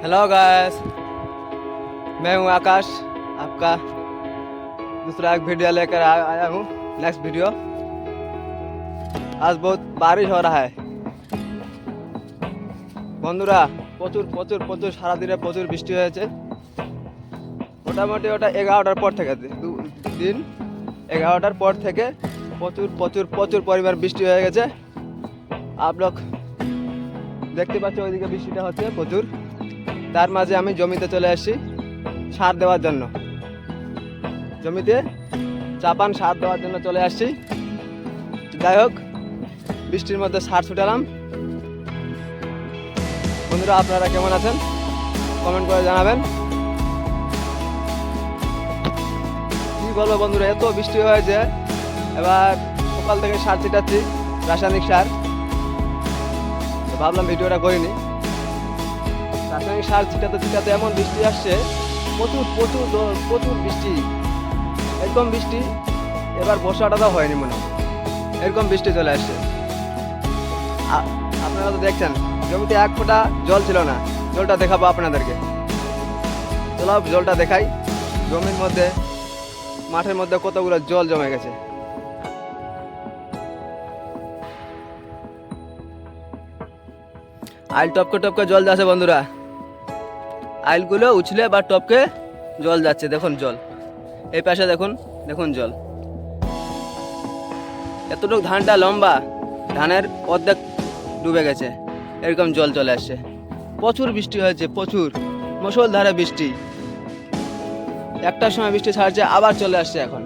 Hello guys, मैं हूं आकाश। आपका दूसरा एक वीडियो लेकर आया हूं। Next video. आज बहुत बारिश हो रहा है বন্ধুরা। প্রচুর প্রচুর প্রচুর সারাদিনে প্রচুর বৃষ্টি হয়েছে। মোটামুটি ওটা 11টার পর থেকে দিন 11টার পর থেকে প্রচুর প্রচুর প্রচুর পরিমাণ বৃষ্টি হয়ে গেছে। আপনারা দেখতে পাচ্ছেন ওইদিকে বৃষ্টিটা হচ্ছে প্রচুর। তার মাঝে আমি জমিতে চলে আসছি সার দেওয়ার জন্য। জমিতে চাপান সার দেওয়ার জন্য চলে আসছি। যাই হোক, বৃষ্টির মধ্যে সার ছুটালাম। বন্ধুরা, আপনারা কেমন আছেন কমেন্ট করে জানাবেন। কি বলবো বন্ধুরা, এত বৃষ্টি হয়েছে। এবার সকাল থেকে সার ছিটাচ্ছি, রাসায়নিক সার। তো ভাবলাম ভিডিওটা করিনি। রাসায়নিক সার ছিটাতে ছিটাতে এমন বৃষ্টি আসছে, প্রচুর প্রচুর প্রচুর বৃষ্টি। এরকম বৃষ্টি এবার বর্ষাটা তো হয়নি মনে হয়, এরকম বৃষ্টি চলে আসছে। আপনারা তো দেখছেন জমিতে এক ফোঁটা জল ছিল না। জলটা দেখাবো আপনাদেরকে। চলো জলটা দেখাই। জমির মধ্যে মাঠের মধ্যে কতগুলো জল জমে গেছে। আইল টপকে টপকে জল যাচ্ছে বন্ধুরা। আইলগুলো উছলে বা টপকে জল যাচ্ছে। দেখুন জল, এই পাশে দেখুন, দেখুন জল। এতটুকু ধানটা লম্বা, ধানের অর্ধেক ডুবে গেছে, এরকম জল চলে আসছে। প্রচুর বৃষ্টি হয়েছে, প্রচুর মুষলধারে বৃষ্টি। একটার সময় বৃষ্টি ছাড়ছে, আবার চলে আসছে। এখন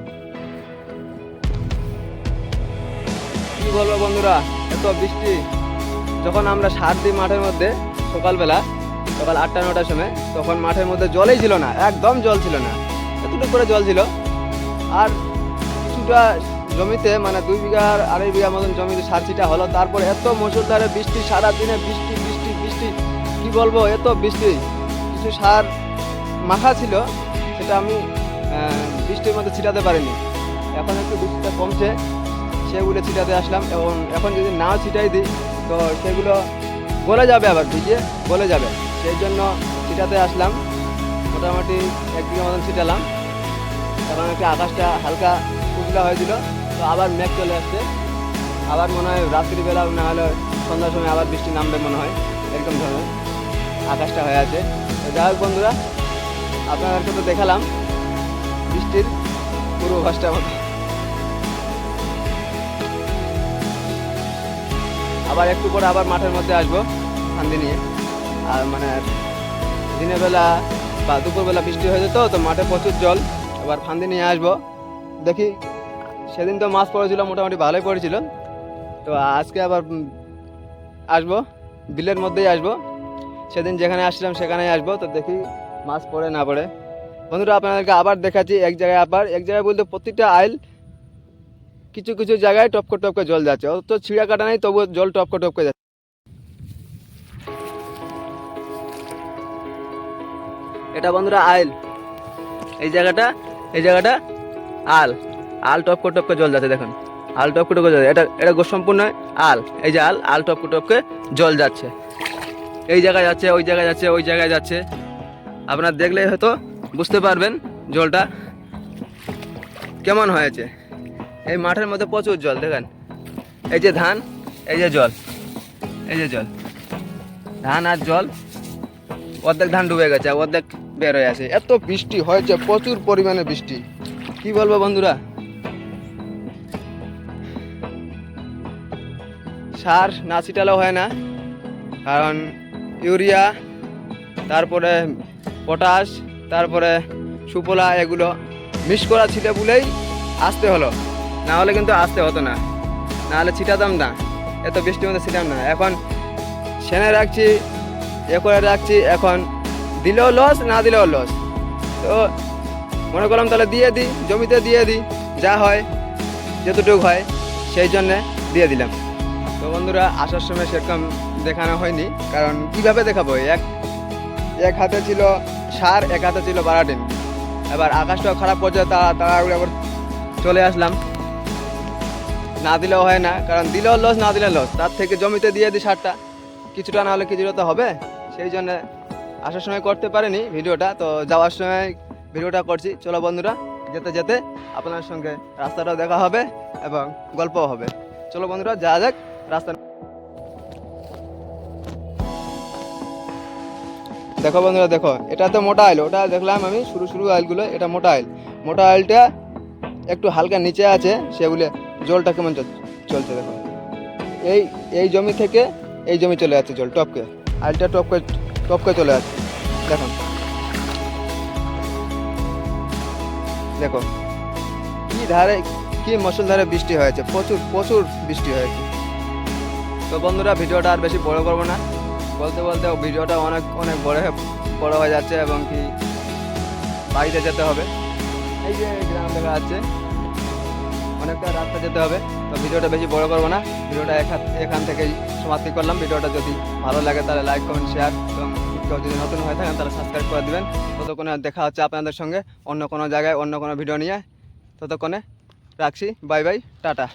কি বলবো বন্ধুরা, এত বৃষ্টি। যখন আমরা সার দিই মাঠের মধ্যে সকালবেলা, সকাল 8টা-9টার সময়, তখন মাঠের মধ্যে জলই ছিল না, একদম জল ছিল না। এতটুকু করে জল ছিল। আর কিছুটা জমিতে মানে 2 বিঘা আর 2.5 বিঘা মতন জমিতে সার ছিটা হলো। তারপরে এত মুষলধারে বৃষ্টি, সারাদিনে বৃষ্টি বৃষ্টি বৃষ্টি। কি বলবো, এত বৃষ্টি। কিছু সার মাখা ছিল, সেটা আমি বৃষ্টির মধ্যে ছিটাতে পারিনি। এখন একটু বৃষ্টিটা কমছে, সেগুলো ছিটাতে আসলাম। এবং এখন যদি নাও ছিটাই দিই তো সেগুলো গলে যাবে, আবার ভিজে গলে যাবে। সেই জন্য ছিটাতে আসলাম। মোটামুটি 1 বিঘা মতন ছিটালাম। এখন একটু আকাশটা হালকা উজলা হয়েছিল, তো আবার মেঘ চলে আসছে। আবার মনে হয় রাত্রিবেলা না হলে সন্ধ্যার সময় আবার বৃষ্টি নামবে মনে হয়, এরকম ধরনের আকাশটা হয়ে আছে। তো যাই হোক বন্ধুরা, আপনাদেরকে তো দেখালাম বৃষ্টির পূর্বাভাসটা মতো। আবার একটু পরে আবার মাঠের মধ্যে আসবো ফান্দি নিয়ে। আর মানে দিনের বেলা বা দুপুরবেলা বৃষ্টি হয়ে যেত, তো মাঠে প্রচুর জল। এবার ফান্দি নিয়ে আসবো। দেখি, সেদিন তো মাছ পড়েছিল, মোটামুটি ভালোই পড়েছিল। তো আজকে আবার আসবো, বিলের মধ্যেই আসবো। সেদিন যেখানে আসছিলাম সেখানেই আসবো। তো দেখি মাছ পড়ে না পড়ে। বন্ধুরা, আপনাদেরকে আবার দেখাচ্ছি এক জায়গায় বলতে প্রতিটা আইল কিছু কিছু জায়গায় টপকে টপকে জল যাচ্ছে। অত ছিঁড়া কাটা নেই, তবুও জল টপকে টপকে যাচ্ছে। এটা বন্ধুরা আইল। এই জায়গাটা আল টপকে টপকে জল যাচ্ছে। দেখুন আল টপকে টপকে জল, এটা সম্পূর্ণ আল। এই যে আল টপকে টপকে জল যাচ্ছে। এই জায়গায় যাচ্ছে, ওই জায়গায় যাচ্ছে, ওই জায়গায় যাচ্ছে। আপনারা দেখলেই হয়তো বুঝতে পারবেন জলটা কেমন হয়েছে। এই মাঠের মধ্যে প্রচুর জল। দেখেন, এই যে ধান, এই যে জল, এই যে জল, ধান আর জল। অর্ধেক ধান ডুবে গেছে, অর্ধেক বের হয়ে আছে। এত বৃষ্টি হয়েছে, প্রচুর পরিমাণে বৃষ্টি। কি বলবো বন্ধুরা, সার না ছিটালেও হয় না। কারণ ইউরিয়া, তারপরে পটাশ, তারপরে সুফলা, এগুলো মিক্স করা ছিল বলেই আসতে হলো। না হলে কিন্তু আসতে হতো না, না হলে ছিটাতাম না। এত বৃষ্টির মধ্যে ছিটাম না। এখন সেনে রাখছি, করে রাখছি। এখন দিলেও লস, না দিলেও লস। তো মনে করলাম তাহলে দিয়ে দিই, জমিতে দিয়ে দিই, যা হয় যতটুকু হয় সেই জন্যে দিয়ে দিলাম। তো বন্ধুরা, আসার সময় সেরকম দেখানো হয়নি, কারণ কিভাবে দেখাবো। এক হাতে ছিল সার, এক হাতে ছিল বারাটিন। এবার আকাশটাও খারাপ পর্যায়ে তাড়াহুড়ো আবার চলে আসলাম। না দিলেও হয় না, কারণ দিলেও লস, না দিলে লস। তার থেকে জমিতে দিয়ে দিই সারটা, কিছুটা না হলে কিছুটা তো হবে। সেই জন্য আসার সময় করতে পারিনি ভিডিওটা, তো যাওয়ার সময় ভিডিওটা করছি। চলো বন্ধুরা, যেতে যেতে আপনার সঙ্গে রাস্তাটাও দেখা হবে এবং গল্পও হবে। চলো বন্ধুরা, যা যাক রাস্তা। দেখো বন্ধুরা, দেখো এটা তো মোটা আইল, ওটা দেখলাম আমি শুরু আইলগুলো, এটা মোটা আইল। মোটা আইলটা একটু হালকা নিচে আছে, সেগুলো জলটা কেমন চলছে দেখো। এই জমি থেকে এই জমি চলে যাচ্ছে জল টপকে, আইলটা টপকে চলে যাচ্ছে। দেখো দেখো কি মুষলধারে বৃষ্টি হয়েছে, প্রচুর বৃষ্টি হয়েছে। তো বন্ধুরা, ভিডিওটা আর বেশি বড় করবো না, বলতে বলতে ভিডিওটা অনেক বড় হয়ে যাচ্ছে এবং কি বাড়িতে যেতে হবে। এই যে গ্রাম দেখা যাচ্ছে, অনেকটা রাস্তা যেতে হবে। তো ভিডিওটা বেশি বড় করবো না, ভিডিওটা এখান থেকেই সমাপ্তি করলাম। ভিডিওটা যদি ভালো লাগে তাহলে লাইক কমেন্ট শেয়ার, এবং কেউ যদি নতুন হয়ে থাকেন তাহলে সাবস্ক্রাইব করে দেবেন। ততক্ষণে দেখা হচ্ছে আপনাদের সঙ্গে অন্য কোনো জায়গায় অন্য কোনো ভিডিও নিয়ে। ততক্ষণে রাখছি, বাই বাই, টাটা।